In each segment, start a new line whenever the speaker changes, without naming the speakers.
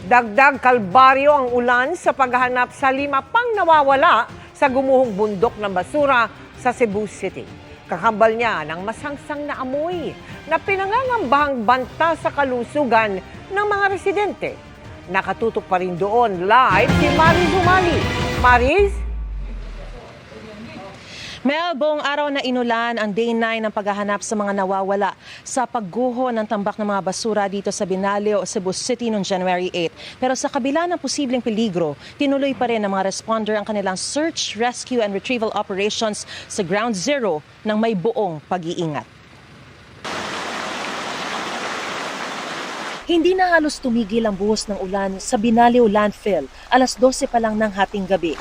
Dagdag kalbaryo ang ulan sa paghahanap sa 5 pang nawawala sa gumuhong bundok ng basura sa Cebu City. Kakambal niya ng masangsang na amoy na pinangangambahang banta sa kalusugan ng mga residente. Nakatutok pa rin doon live si Mariz Umali. Mariz?
Mel, buong araw na inulan ang Day 9 ng paghahanap sa mga nawawala sa pagguho ng tambak ng mga basura dito sa Binalio, Cebu City noong January 8. Pero sa kabila ng posibleng peligro, tinuloy pa rin ng mga responder ang kanilang search, rescue and retrieval operations sa Ground Zero ng may buong pag-iingat. Hindi na halos tumigil ang buhos ng ulan sa Binalio Landfill, alas 12 pa lang ng hating gabi.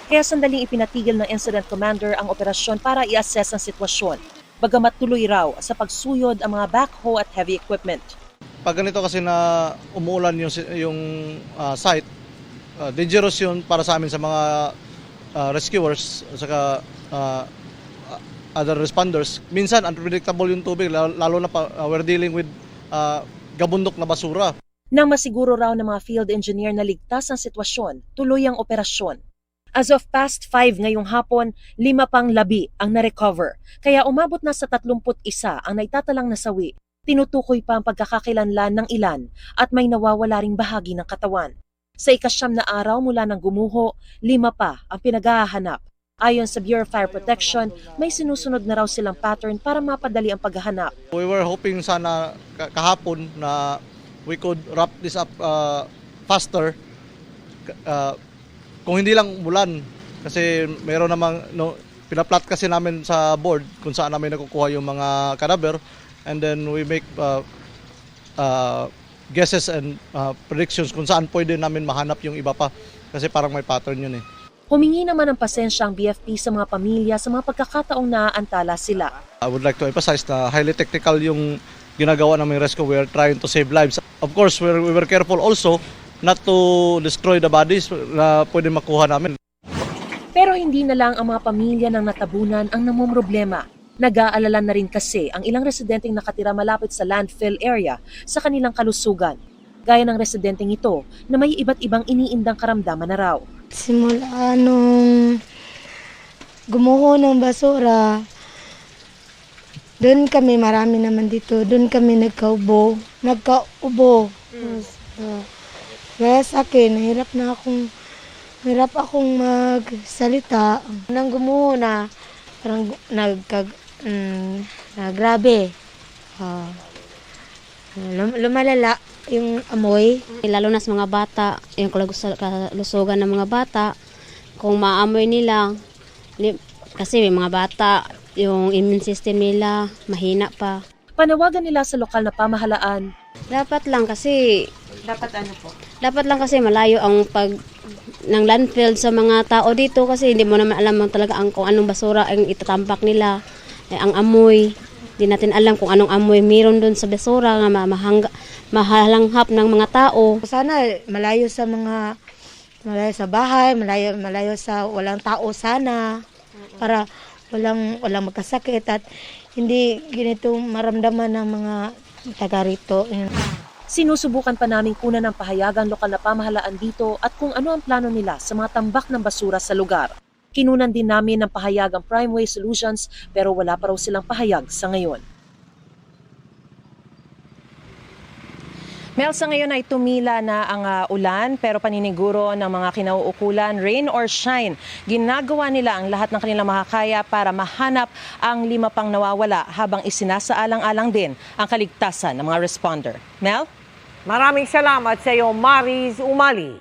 Kaya sandaling ipinatigil ng incident commander ang operasyon para i-assess ang sitwasyon. Bagamat tuloy raw sa pagsuyod ang mga backhoe at heavy equipment.
Pag ganito kasi na umuulan yung site, dangerous yun para sa amin sa mga rescuers at saka other responders. Minsan unpredictable yung tubig, lalo na we're dealing with gabundok na basura.
Nang masiguro raw ng mga field engineer na ligtas ang sitwasyon, tuloy ang operasyon. As of past 5 ngayong hapon, 5 pang labi ang na-recover. Kaya umabot na sa 31 ang naitatalang nasawi. Tinutukoy pa ang pagkakakilanlan ng ilan at may nawawala ring bahagi ng katawan. Sa ika-9 na araw mula ng gumuho, 5 pa ang pinaghahanap. Ayon sa Bureau of Fire Protection, may sinusunod na raw silang pattern para mapadali ang paghahanap.
We were hoping sana kahapon na we could wrap this up faster. Kung hindi lang ulan, kasi meron namang, pinaplot kasi namin sa board kung saan namin nakukuha yung mga cadaver, and then we make guesses and predictions kung saan pwede namin mahanap yung iba pa, kasi parang may pattern yun eh.
Humingi naman ng pasensya ang BFP sa mga pamilya sa mga pagkakataong naaantala sila.
I would like to emphasize na highly technical yung ginagawa namin rescue. We are trying to save lives. Of course, we were careful also not to destroy the bodies na pwede makuha namin.
Pero hindi na lang ang mga pamilya ng natabunan ang namomroblema. Nag-aalala na rin kasi ang ilang residenteng nakatira malapit sa landfill area sa kanilang kalusugan. Gaya ng residenteng ito na may iba't ibang iniindang karamdaman na raw.
Simula nung gumuho ng basura, doon kami, marami naman dito, doon kami nagkaubo. Kaya sa akin, hirap akong magsalita. Nang gumuho na, parang grabe. Lumalala yung amoy.
Lalo na sa mga bata, yung kalusugan ng mga bata, kung maamoy nila, kasi may mga bata, yung immune system nila, mahina pa.
Panawagan nila sa lokal na pamahalaan.
Dapat lang kasi
Dapat ano po?
Dapat lang kasi malayo ang ng landfill sa mga tao dito kasi hindi mo naman alam talaga kung anong basura ang itatambak nila, ang amoy. Hindi natin alam kung anong amoy meron doon sa basura na mahalanghap ng mga tao.
Sana malayo sa bahay, malayo sa walang tao sana para walang magkasakit at hindi ganito maramdaman ng mga taga rito.
Sinusubukan pa naming kunan ng pahayagan lokal na pamahalaan dito at kung ano ang plano nila sa mga tambak ng basura sa lugar. Kinunan din namin ng pahayagang Primeway Solutions pero wala pa raw silang pahayag sa ngayon. Mel, sa ngayon ay tumila na ang ulan pero paniniguro ng mga kinauukulan, rain or shine, ginagawa nila ang lahat ng kanilang makakaya para mahanap ang 5 pang nawawala habang isinasaalang-alang din ang kaligtasan ng mga responder. Mel?
Maraming salamat sa iyo, Mariz Umali.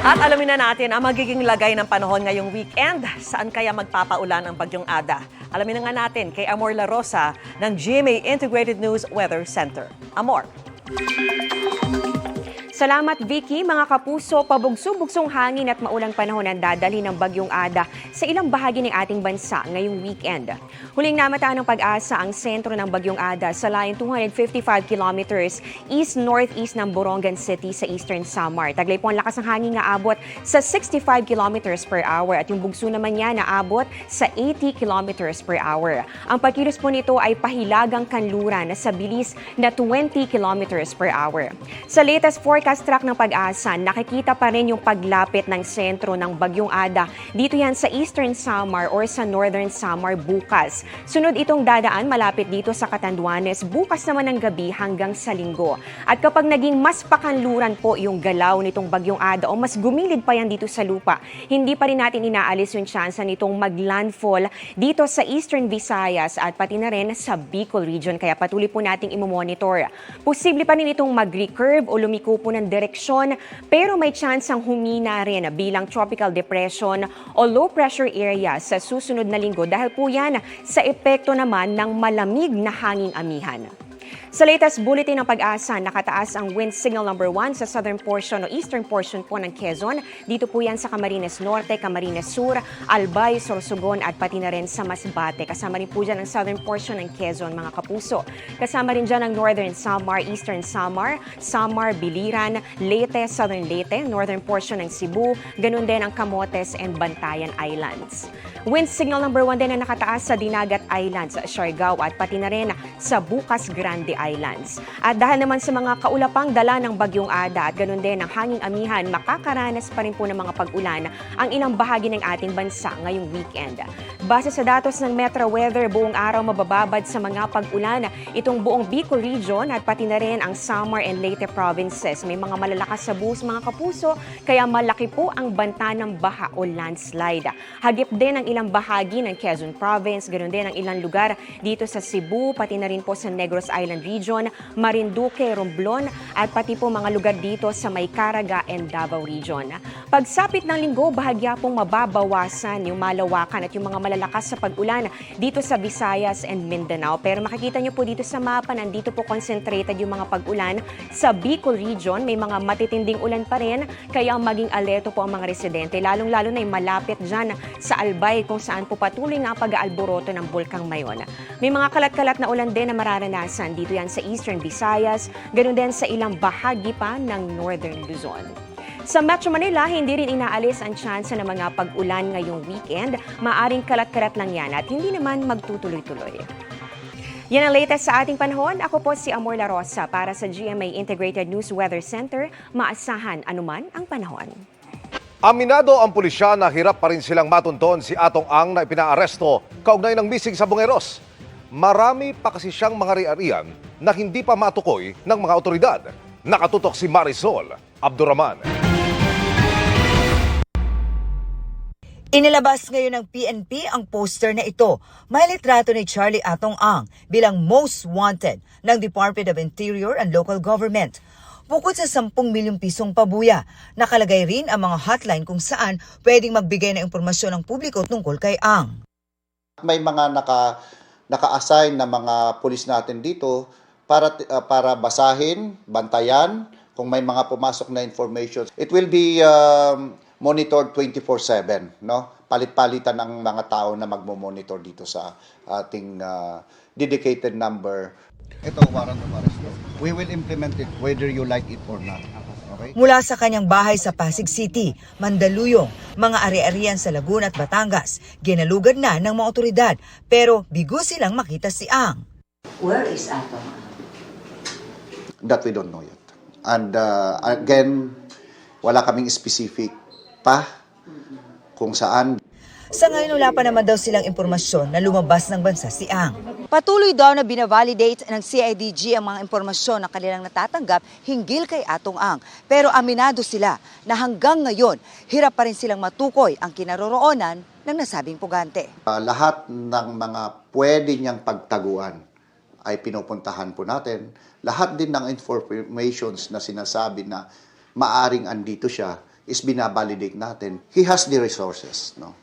At alamin na natin ang magiging lagay ng panahon ngayong weekend. Saan kaya magpapaulan ang Bagyong Ada? Alamin na nga natin kay Amor La Rosa ng GMA Integrated News Weather Center. Amor.
Salamat Vicky, mga kapuso, pabugso-bugsong hangin at maulang panahon ang dadalhin ng Bagyong Ada sa ilang bahagi ng ating bansa ngayong weekend. Huling namataan ng Pag-asa ang sentro ng Bagyong Ada sa layong 255 kilometers east-northeast ng Borongan City sa Eastern Samar. Taglay po ang lakas ng hangin na abot sa 65 kilometers per hour at yung bugso naman niya naabot sa 80 kilometers per hour. Ang pagkilos po nito ay pahilagang kanluran na sa bilis na 20 kilometers per hour. Sa latest forecast track ng Pag-asa, nakikita pa rin yung paglapit ng sentro ng Bagyong Ada. Dito yan sa Eastern Samar or sa Northern Samar bukas. Sunod itong dadaan malapit dito sa Catanduanes bukas naman ng gabi hanggang sa Linggo. At kapag naging mas pakanluran po yung galaw nitong Bagyong Ada o mas gumilid pa yan dito sa lupa, hindi pa rin natin inaalis yung tsansa nitong maglandfall dito sa Eastern Visayas at pati na rin sa Bicol region. Kaya patuloy po nating imomonitor. Posible pa rin itong mag-recurve o lumiko po ng direksyon pero may tsansang humina rin bilang tropical depression o low pressure area sa susunod na linggo dahil po yan sa epekto naman ng malamig na hanging amihan. Sa latest bulletin ng Pag-asa, nakataas ang wind signal number 1 sa southern portion o eastern portion po ng Quezon. Dito po yan sa Camarines Norte, Camarines Sur, Albay, Sorsogon at pati na rin sa Masbate. Kasama rin po dyan ang southern portion ng Quezon, mga kapuso. Kasama rin dyan ang northern Samar, eastern Samar, Samar, Biliran, Leyte, southern Leyte, northern portion ng Cebu, ganun din ang Camotes and Bantayan Islands. Wind signal number 1 din na nakataas sa Dinagat Islands, Siargao at pati na rin sa Bukas Grande Islands. At dahil naman sa mga kaulapang dala ng Bagyong Ada at ganun din ang hanging amihan, makakaranas pa rin po ng mga pag-ulan ang ilang bahagi ng ating bansa ngayong weekend. Base sa datos ng Metro Weather, buong araw mabababad sa mga pag-ulan itong buong Bicol region at pati na rin ang Samar and Leyte provinces. May mga malalakas sa buhos, mga kapuso, kaya malaki po ang banta ng baha o landslide. Hagip din ang ilang bahagi ng Quezon Province, ganoon din ang ilang lugar dito sa Cebu, pati na rin po sa Negros Island Region, Marinduque, Romblon, at pati po mga lugar dito sa May Caraga and Davao Region. Pagsapit ng linggo, bahagya pong mababawasan yung malawakan at yung mga malalakas sa pag-ulan dito sa Visayas and Mindanao. Pero makikita nyo po dito sa mapa, nandito po concentrated yung mga pag-ulan sa Bicol Region. May mga matitinding ulan pa rin, kaya maging alerto po ang mga residente, lalong-lalo na yung malapit dyan sa Albay, kung saan po patuloy nga ang pag-aalboroto ng Bulkang Mayon. May mga kalat-kalat na ulan din na mararanasan dito yan sa Eastern Visayas, ganoon din sa ilang bahagi pa ng Northern Luzon. Sa Metro Manila, hindi rin inaalis ang tsansa ng mga pag-ulan ngayong weekend. Maaring kalat-kalat lang yan at hindi naman magtutuloy-tuloy. Yan ang latest sa ating panahon. Ako po si Amor La Rosa para sa GMA Integrated News Weather Center. Maasahan anuman ang panahon.
Aminado ang pulisya na hirap pa rin silang matunton si Atong Ang na ipinaaresto kaugnay ng missing sa Bungeros. Marami pa kasi siyang mga ari-arian na hindi pa matukoy ng mga otoridad. Nakatutok si Marisol Abdurrahman.
Inilabas ngayon ng PNP ang poster na ito. May litrato ni Charlie Atong Ang bilang most wanted ng Department of Interior and Local Government. Bukod sa 10 milyong pisong pabuya, nakalagay rin ang mga hotline kung saan pwedeng magbigay ng impormasyon ng publiko tungkol kay Ang.
May mga naka-assign na mga pulis natin dito para basahin, bantayan kung may mga pumasok na information. It will be monitored 24/7, no? Palit-palitan ang mga tao na magmo-monitor dito sa ating dedicated number.
Ito, warrant of arrest. We will implement it whether you like it or not. Okay?
Mula sa kanyang bahay sa Pasig City, Mandaluyong, mga ari-arian sa Laguna at Batangas, ginalugad na ng mga otoridad pero bigo silang makita si Ang.
Where is Atong?
That we don't know yet. And again, wala kaming specific pa kung saan.
Sa ngayon, wala pa naman daw silang impormasyon na lumabas ng bansa si Ang. Patuloy daw na binavalidate ng CIDG ang mga impormasyon na kanilang natatanggap hinggil kay Atong Ang. Pero aminado sila na hanggang ngayon, hirap pa rin silang matukoy ang kinaroroonan ng nasabing pugante.
Lahat ng mga pwede niyang pagtaguan ay pinupuntahan po natin. Lahat din ng informations na sinasabi na maaring andito siya is binabalidate natin. He has the resources, no?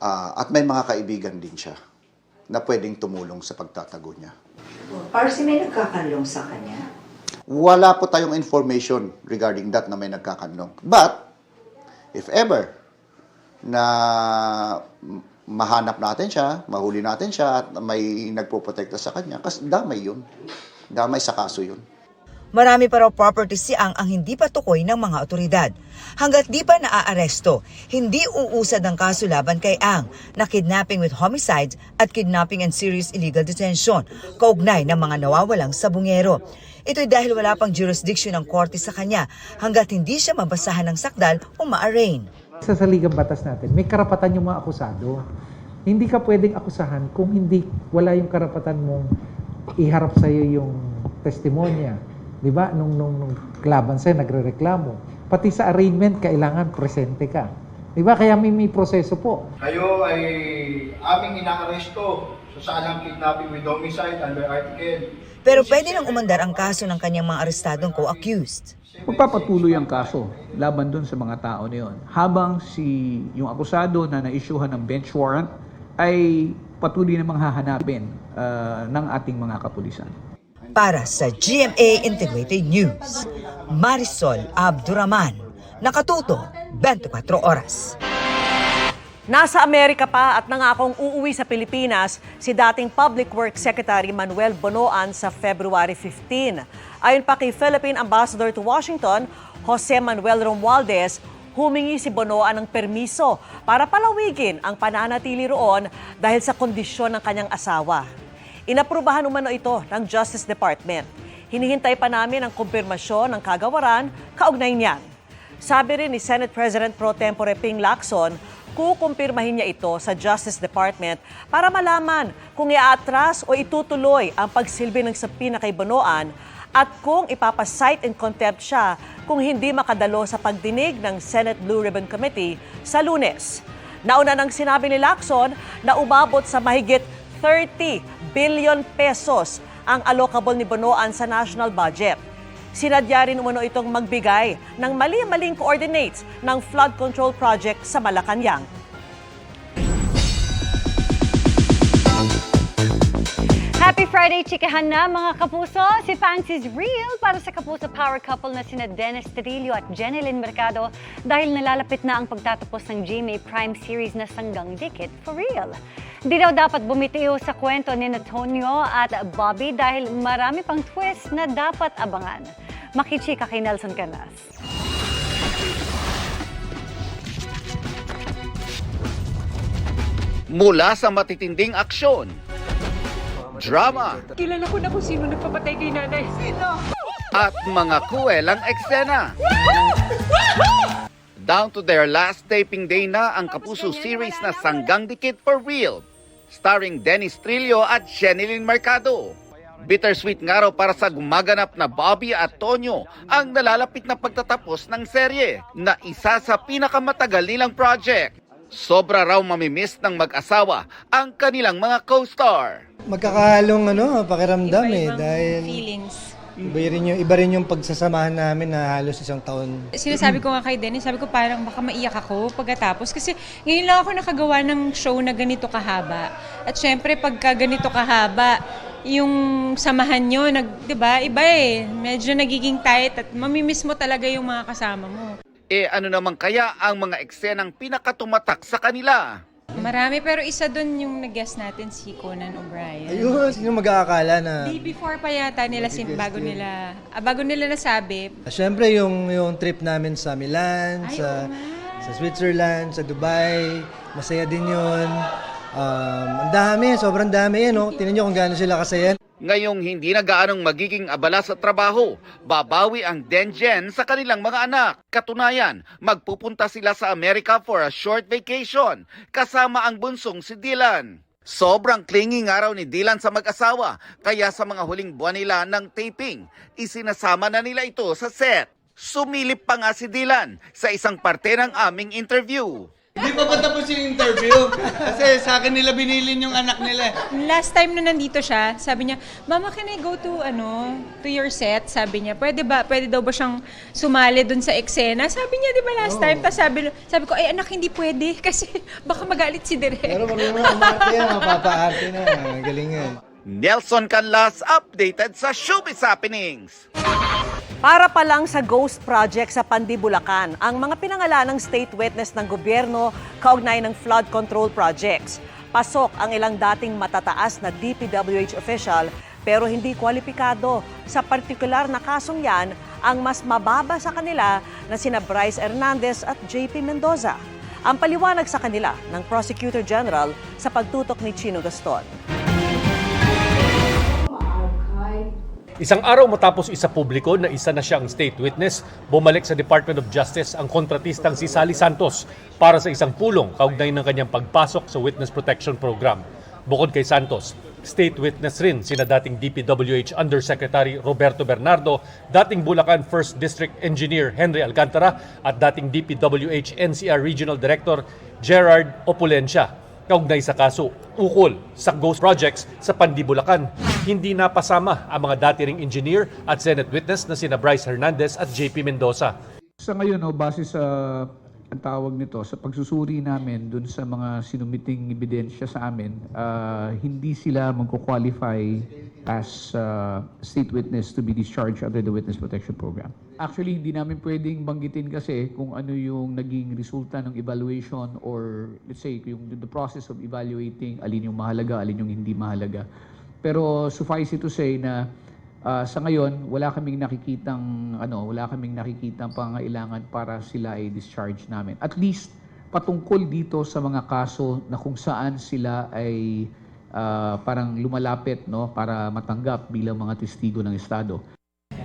At may mga kaibigan din siya na pwedeng tumulong sa pagtatago niya.
Parsi may nagkakalong sa kanya?
Wala po tayong information regarding that na may nagkakanlong. But, if ever na mahanap natin siya, mahuli natin siya, at may nagpoprotekta sa kanya, kasi damay yun. Damay sa kaso yun.
Marami pa raw property si Ang hindi pa tukoy ng mga otoridad. Hanggat di pa naaaresto, hindi uusad ang kaso laban kay Ang na kidnapping with homicide at kidnapping and serious illegal detention, kaugnay ng mga nawawalang sabungero. Ito'y dahil wala pang jurisdiction ng korte sa kanya hanggat hindi siya mabasahan ng sakdal o ma-arraign.
Sa saligang batas natin, may karapatan yung mga akusado. Hindi ka pwedeng akusahan kung wala yung karapatan mong iharap sa'yo yung testimonya. Di ba? Nung laban sa'yo, nagre-reklamo. Pati sa arraignment, kailangan presente ka. Di ba? Kaya may proseso po.
Kayo ay aming inaaresto sa salang kidnapping with homicide under Article.
Pero pwede nang umandar ang kaso ng kanyang mga arestadong co-accused.
Magpapatuloy ang kaso laban dun sa mga tao na yun. Habang yung akusado na na-issuehan ng bench warrant ay patuloy na manghahanapin ng ating mga kapulisan.
Para sa GMA Integrated News, Marisol Abduraman, nakatuto 24 oras.
Nasa Amerika pa at nangakong uuwi sa Pilipinas si dating Public Works Secretary Manuel Bonoan sa February 15. Ayon pa kay Philippine Ambassador to Washington, Jose Manuel Romualdez, humingi si Bonoan ng permiso para palawigin ang pananatili roon dahil sa kondisyon ng kanyang asawa. Inaprubahan umano ito ng Justice Department. Hinihintay pa namin ang kumpirmasyon ng kagawaran kaugnay niyan. Sabi rin ni Senate President Pro Tempore Ping Lacson, kukumpirmahin niya ito sa Justice Department para malaman kung iaatras o itutuloy ang pagsilbi ng subpoena kay Bonoan at kung ipapasight in contempt siya kung hindi makadalo sa pagdinig ng Senate Blue Ribbon Committee sa Lunes. Nauna nang sinabi ni Lacson na umabot sa mahigit 30 billion pesos ang allocable ni Bonoan sa national budget. Sinadya rin umano itong magbigay ng mali-maling coordinates ng flood control project sa Malacanang.
Happy Friday, chikahan na mga kapuso! Si Fancy's Real para sa kapuso power couple na sina Dennis Trillo at Jenilyn Mercado dahil nalalapit na ang pagtatapos ng GMA Prime series na Sanggang Dikit for Real. Di daw dapat bumitiw sa kwento ni Antonio at Bobby dahil marami pang twist na dapat abangan. Makichika kay Nelson Canas.
Mula sa matitinding aksyon, drama,
Kilala ko na kung sino nagpapatay kay nanay. Sino?
at mga kuwelang eksena. Down to their last taping day na ang Kapuso series na Sanggang Dikit for Real, starring Dennis Trillo at Jenilyn Mercado. Bittersweet nga raw para sa gumaganap na Bobby at Tonyo ang nalalapit na pagtatapos ng serye na isa sa pinakamatagal nilang project. Sobra raw mamimiss ng mag-asawa ang kanilang mga co-star.
Magkakahalong pakiramdam dahil
Feelings.
iba rin yung pagsasamahan namin na halos isang taon.
Sinasabi ko nga kay Dennis, sabi ko parang baka maiyak ako pagkatapos kasi ngayon lang ako nakagawa ng show na ganito kahaba. At syempre pagka ganito kahaba, yung samahan nyo, diba, iba medyo nagiging tight at mamimiss mo talaga yung mga kasama mo.
Ano naman kaya ang mga eksenang pinakatumatak sa kanila?
Marami, pero isa dun yung nag-guest natin, si Conan O'Brien.
Ayun, sino mag-aakala na...
Di before pa yata nila, bago nila nasabi.
Siyempre yung trip namin sa Milan, sa Switzerland, sa Dubai, masaya din yun. Ang dami, sobrang dami Tingnan nyo kung gaano sila kasaya.
Ngayong hindi na gaanong magiging abala sa trabaho, babawi ang Denjen sa kanilang mga anak. Katunayan, magpupunta sila sa Amerika for a short vacation, kasama ang bunsong si Dylan. Sobrang clingy nga raw ni Dylan sa mag-asawa, kaya sa mga huling buwan nila ng taping, isinasama na nila ito sa set. Sumilip pa nga si Dylan sa isang parte ng aming interview.
Hindi pa tapos yung interview? Kasi sa akin nila binilin yung anak nila.
Last time na nandito siya, sabi niya, Mama, can I go to your set? Sabi niya, pwede daw ba siyang sumali dun sa eksena? Sabi niya, di ba last time? Tapos sabi ko, ay anak, hindi pwede kasi baka magalit si Direk.
Pero marunong umarte yan, mapapa-arte na. Galing yan.
Nelson Canlas, updated sa Showbiz Happenings.
Para pa lang sa ghost project sa Pandi, Bulacan, ang mga pinangalanang state witness ng gobyerno kaugnay ng flood control projects. Pasok ang ilang dating matataas na DPWH official pero hindi kwalipikado. Sa partikular na kasong yan, ang mas mababa sa kanila na sina Bryce Hernandez at JP Mendoza. Ang paliwanag sa kanila ng Prosecutor General sa pagtutok ni Chino Gaston.
Isang araw matapos isa publiko na isa na siyang state witness, bumalik sa Department of Justice ang kontratistang si Sally Santos para sa isang pulong kaugnay ng kanyang pagpasok sa Witness Protection Program. Bukod kay Santos, state witness rin sina dating DPWH Undersecretary Roberto Bernardo, dating Bulacan 1st District Engineer Henry Alcantara at dating DPWH NCR Regional Director Gerard Opulencia. Kaugnay sa kaso, ukol sa ghost projects sa Pandi, Bulacan. Hindi napasama ang mga dati ring engineer at Senate witness na sina Bryce Hernandez at JP Mendoza.
Sa ngayon, base sa ang tawag nito, sa pagsusuri namin dun sa mga sinumiting ebidensya sa amin, hindi sila magko-qualify as state witness to be discharged under the Witness Protection Program. Actually, hindi namin pwedeng banggitin kasi kung ano yung naging resulta ng evaluation or let's say yung the process of evaluating alin yung mahalaga, alin yung hindi mahalaga. Pero suffice it to say na sa ngayon, wala kaming nakikitang pangailangan para sila ay discharge namin. At least patungkol dito sa mga kaso na kung saan sila ay parang lumalapit para matanggap bilang mga testigo ng Estado.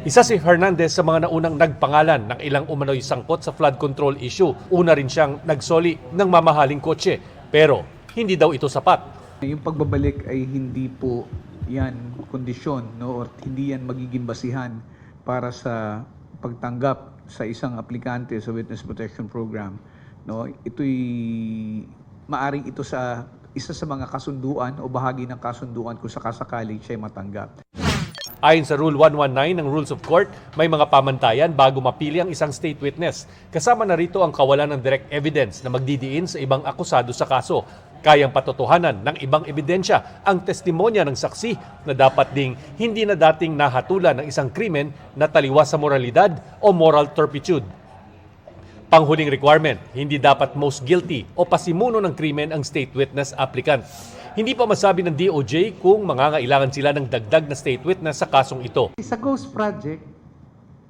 Isa si Hernandez sa mga naunang nagpangalan ng ilang umano'y sangkot sa flood control issue. Una rin siyang nagsoli ng mamahaling kotse, pero hindi daw ito sapat.
Yung pagbabalik ay hindi po yan kondisyon or hindi yan magiging basihan para sa pagtanggap sa isang aplikante sa Witness Protection Program. Ito'y maaring ito sa isa sa mga kasunduan o bahagi ng kasunduan kung sakasakali siya'y matanggap.
Ayon sa Rule 119 ng Rules of Court, may mga pamantayan bago mapili ang isang state witness. Kasama na rito ang kawalan ng direct evidence na magdidiin sa ibang akusado sa kaso. Kayang patotohanan ng ibang ebidensya ang testimonya ng saksi na dapat ding hindi na dating nahatulan ng isang krimen na taliwas sa moralidad o moral turpitude. Panghuling requirement, hindi dapat most guilty o pasimuno ng krimen ang state witness applicant. Hindi pa masabi ng DOJ kung mangangailangan sila ng dagdag na state witness sa kasong ito.
Sa ghost project,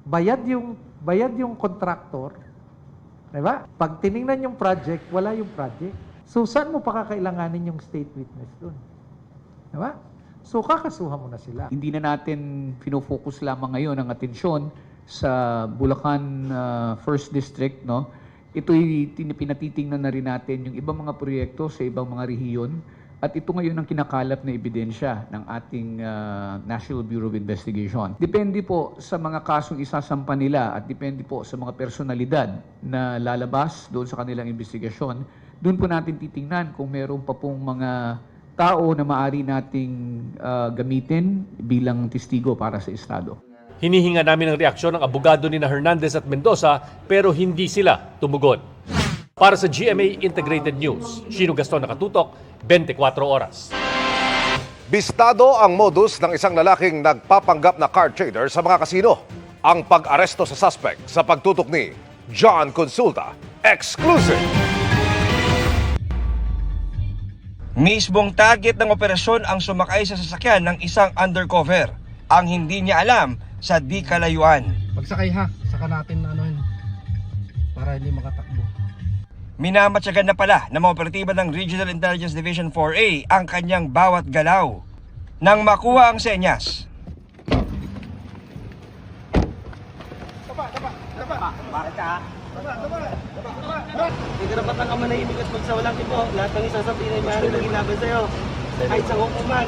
bayad yung contractor, diba? Pag tiningnan yung project, wala yung project. So, saan mo pa kakailanganin yung state witness doon? Diba? So, kakasuhan mo na sila.
Hindi na natin pinofocus lamang ngayon ang atensyon sa Bulacan 1st District. Ito'y pinatitingnan na rin natin yung ibang mga proyekto sa ibang mga rehiyon. At ito ngayon ang kinakalap na ebidensya ng ating National Bureau of Investigation. Depende po sa mga kasong isasampa nila at depende po sa mga personalidad na lalabas doon sa kanilang investigasyon. Doon po natin titingnan kung meron pa pong mga tao na maaari nating gamitin bilang testigo para sa Estado.
Hinihinga namin ang reaksyon ng abogado ni Hernandez at Mendoza pero hindi sila tumugon. Para sa GMA Integrated News, Chino Gaston nakatutok, 24 oras.
Bistado ang modus ng isang lalaking nagpapanggap na card trader sa mga kasino. Ang pag-aresto sa suspect sa pagtutok ni John Consulta. Exclusive!
Mismong target ng operasyon ang sumakay sa sasakyan ng isang undercover. Ang hindi niya alam sa di kalayuan.
Magsakay ha, saka natin para hindi makatakbo.
Minamatsagan na pala ng mga operatiba ng Regional Intelligence Division 4A ang kanyang bawat galaw. Nang makuha ang senyas.
Hindi ka dapat ang manahimik at magsawalang ito. Lahat ng isasabihin ay maaaring maging laban sa'yo. Kahit sa hukuman.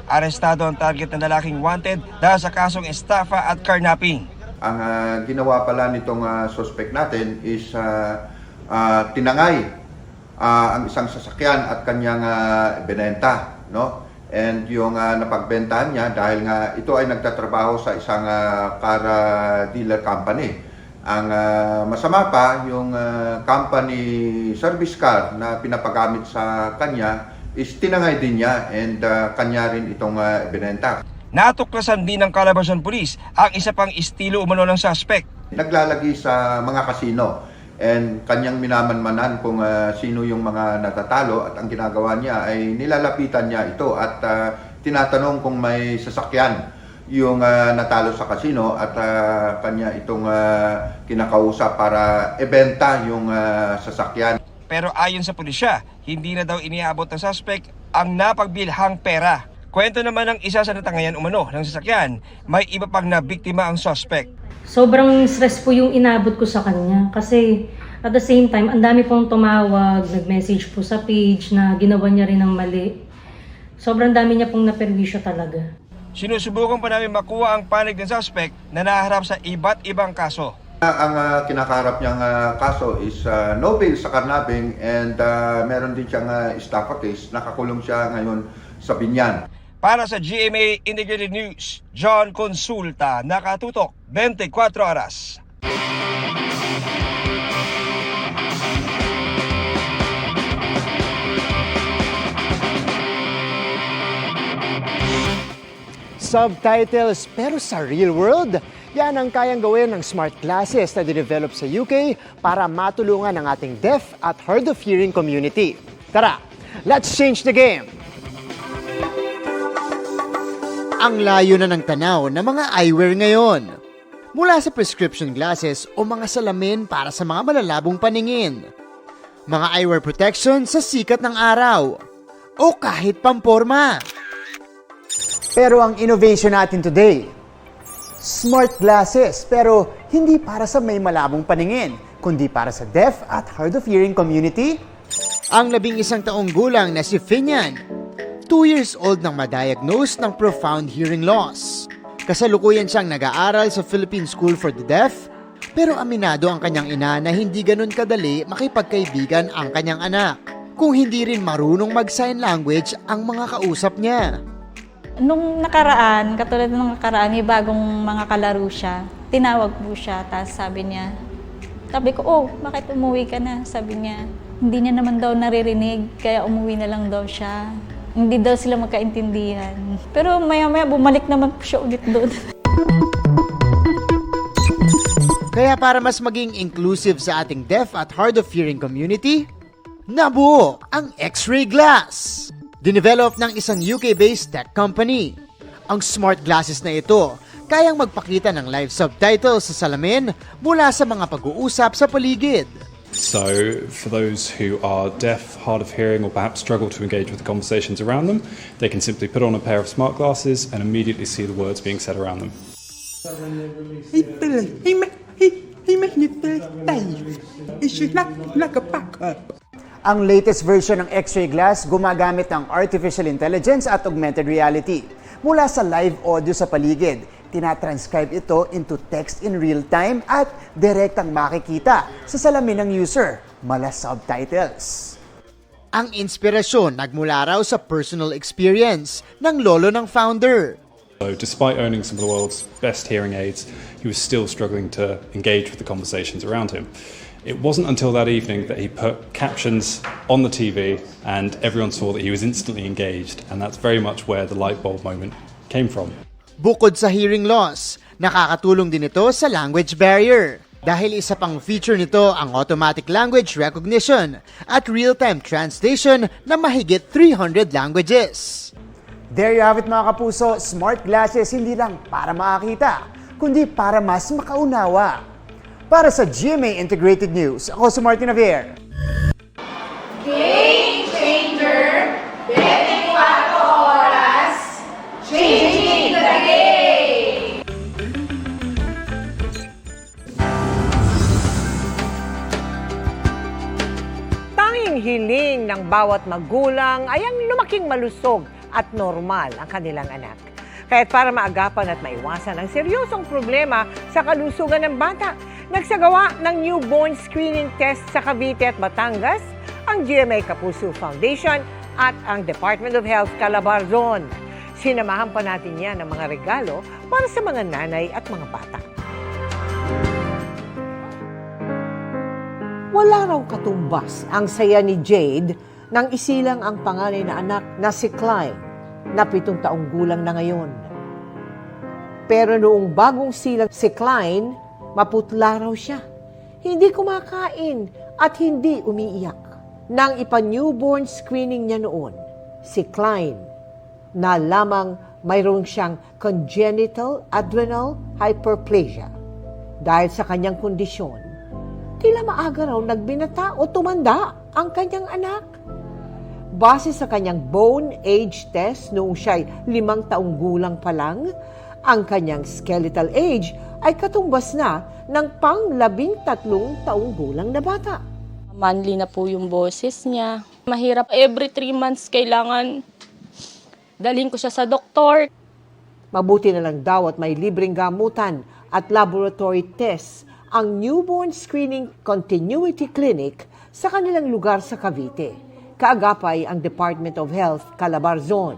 Arestado ang target ng lalaking wanted dahil sa kasong estafa at carnapping.
Ang ginawa pala nitong suspect natin is tinangay ang isang sasakyan at kanyang binenta, And yung napagbentahan niya dahil nga ito ay nagtatrabaho sa isang car dealer company. Ang masama pa, yung company service car na pinapagamit sa kanya is tinangay din niya and kanya rin itong binenta.
Natuklasan din ng Calabarzon Police ang isa pang estilo umano ng suspect.
Naglalagi sa mga kasino and kanyang minamanmanan kung sino yung mga natatalo at ang ginagawa niya ay nilalapitan niya ito at tinatanong kung may sasakyan yung natalo sa kasino at kanya itong kinakausap para ibenta yung sasakyan.
Pero ayon sa pulisya, hindi na daw iniabot ng suspect ang napagbilhang pera. Kwento naman ng isa sa natangayan umano ng sasakyan, may iba pang nabiktima ang suspect.
Sobrang stress po yung inabot ko sa kanya kasi at the same time, ang dami pong tumawag, nag-message po sa page na ginawa niya rin ng mali. Sobrang dami niya pong naperwisyo talaga.
Sinusubukan pa namin makuha ang panig ng suspect na naharap sa iba't ibang kaso.
Ang kinakaharap niyang kaso is no bail sa karnabing and meron din siyang estafa case. Nakakulong siya ngayon sa Binyan.
Para sa GMA Integrated News, John Consulta, nakatutok 24 oras.
Subtitles pero sa real world, yan ang kayang gawin ng smart glasses na dinevelop sa UK para matulungan ang ating deaf at hard of hearing community. Tara, let's change the game! Ang layo na ng tanaw ng mga eyewear ngayon. Mula sa prescription glasses o mga salamin para sa mga malalabong paningin. Mga eyewear protection sa sikat ng araw. O kahit pamporma. Pero ang innovation natin today, smart glasses pero hindi para sa may malabong paningin, kundi para sa deaf at hard of hearing community. Ang 11 taong gulang na si Finian, 2 years old nang ma-diagnose ng profound hearing loss. Kasalukuyan siyang nag-aaral sa Philippine School for the Deaf, pero aminado ang kanyang ina na hindi ganun kadali makipagkaibigan ang kanyang anak kung hindi rin marunong mag-sign language ang mga kausap niya.
Nung nakaraan, katulad ng nakaraan, may bagong mga kalaro siya. Tinawag po siya, tapos sabi ko, oh, bakit umuwi ka na? Sabi niya, hindi niya naman daw naririnig, kaya umuwi na lang daw siya. Hindi daw sila magkaintindihan. Pero maya-maya bumalik naman po siya ulit doon.
Kaya para mas maging inclusive sa ating deaf at hard of hearing community, nabuo ang X-ray glass. Dinevelop ng isang UK-based tech company. Ang smart glasses na ito, kayang magpakita ng live subtitles sa salamin mula sa mga pag-uusap sa paligid.
So, for those who are deaf, hard of hearing, or perhaps struggle to engage with the conversations around them, they can simply put on a pair of smart glasses and immediately see the words being said around them.
Ang latest version ng X-ray glass gumagamit ng artificial intelligence at augmented reality. Mula sa live audio sa paligid, tinatranscribe ito into text in real time at direktang makikita sa salamin ng user, mala subtitles. Ang inspirasyon nagmula raw sa personal experience ng lolo ng founder.
So, despite owning some of the world's best hearing aids, he was still struggling to engage with the conversations around him. It wasn't until that evening that he put captions on the TV and everyone saw that he was instantly engaged, and that's very much where the light bulb moment came from.
Bukod sa hearing loss, nakakatulong din ito sa language barrier. Dahil isa pang feature nito ang automatic language recognition at real-time translation na mahigit 300 languages. There you have it mga kapuso, smart glasses hindi lang para makakita, kundi para mas makaunawa. Para sa GMA Integrated News, ako si Martin Javier.
Game Changer, 24 oras, changing the game!
Tanging hiling ng bawat magulang ay ang lumaking malusog at normal ang kanilang anak. Kaya't para maagapan at maiwasan ang seryosong problema sa kalusugan ng bata, nagsagawa ng newborn screening test sa Cavite at Batangas ang GMA Kapuso Foundation at ang Department of Health Calabarzon. Sinamahan pa natin yan ng mga regalo para sa mga nanay at mga bata. Wala raw katumbas ang saya ni Jade nang isilang ang panganay na anak na si Klein na 7 taong gulang na ngayon. Pero noong bagong silang si Klein, maputla raw siya. Hindi kumakain at hindi umiiyak. Nang ipa-newborn screening niya noon, si Klein, na lamang mayroon siyang congenital adrenal hyperplasia. Dahil sa kanyang kondisyon, tila maaga raw nagbinata o tumanda ang kanyang anak. Base sa kanyang bone age test noong siya'y 5 taong gulang pa lang, ang kanyang skeletal age ay katumbas na ng pang-13 taong gulang na bata.
Monthly na po yung boses niya. Mahirap. Every 3 months kailangan dalhin ko siya sa doktor.
Mabuti na lang daw at may libreng gamutan at laboratory tests ang newborn screening continuity clinic sa kanilang lugar sa Cavite. Kaagapay ang Department of Health, Calabarzon.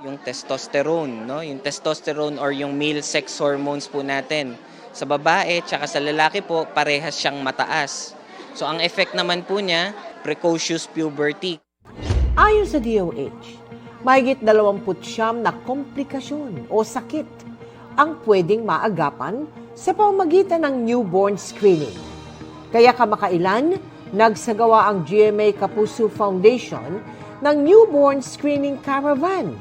Yung testosterone, no? Yung testosterone or yung male sex hormones po natin. Sa babae tsaka sa lalaki po, parehas siyang mataas. So ang effect naman po niya, precocious puberty.
Ayon sa DOH, mahigit 29 na komplikasyon o sakit ang pwedeng maagapan sa pamamagitan ng newborn screening. Kaya kamakailan, nagsagawa ang GMA Kapuso Foundation ng Newborn Screening Caravan.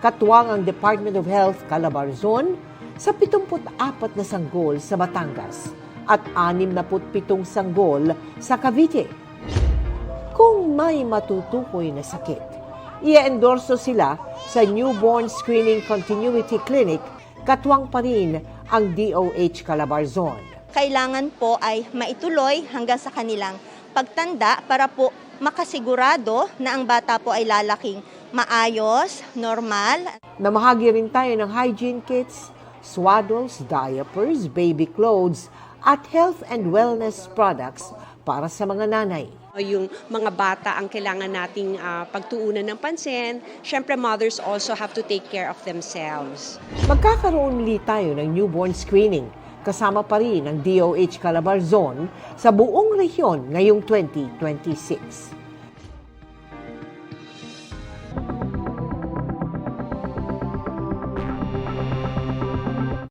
Katuwang ang Department of Health Calabarzon sa 74 na sanggol sa Batangas at 67 sanggol sa Cavite. Kung may matutukoy na sakit, i-endorso sila sa Newborn Screening Continuity Clinic, katuwang pa rin ang DOH Calabarzon.
Kailangan po ay maituloy hanggang sa kanilang pagtanda para po makasigurado na ang bata po ay lalaking maayos, normal.
Namahagi rin tayo ng hygiene kits, swaddles, diapers, baby clothes, at health and wellness products para sa mga nanay.
Yung mga bata ang kailangan nating pagtuunan ng pansin. Siyempre, mothers also have to take care of themselves.
Magkakaroon ulit tayo ng newborn screening. Kasama pa rin ang DOH Calabarzon sa buong rehiyon ngayong 2026.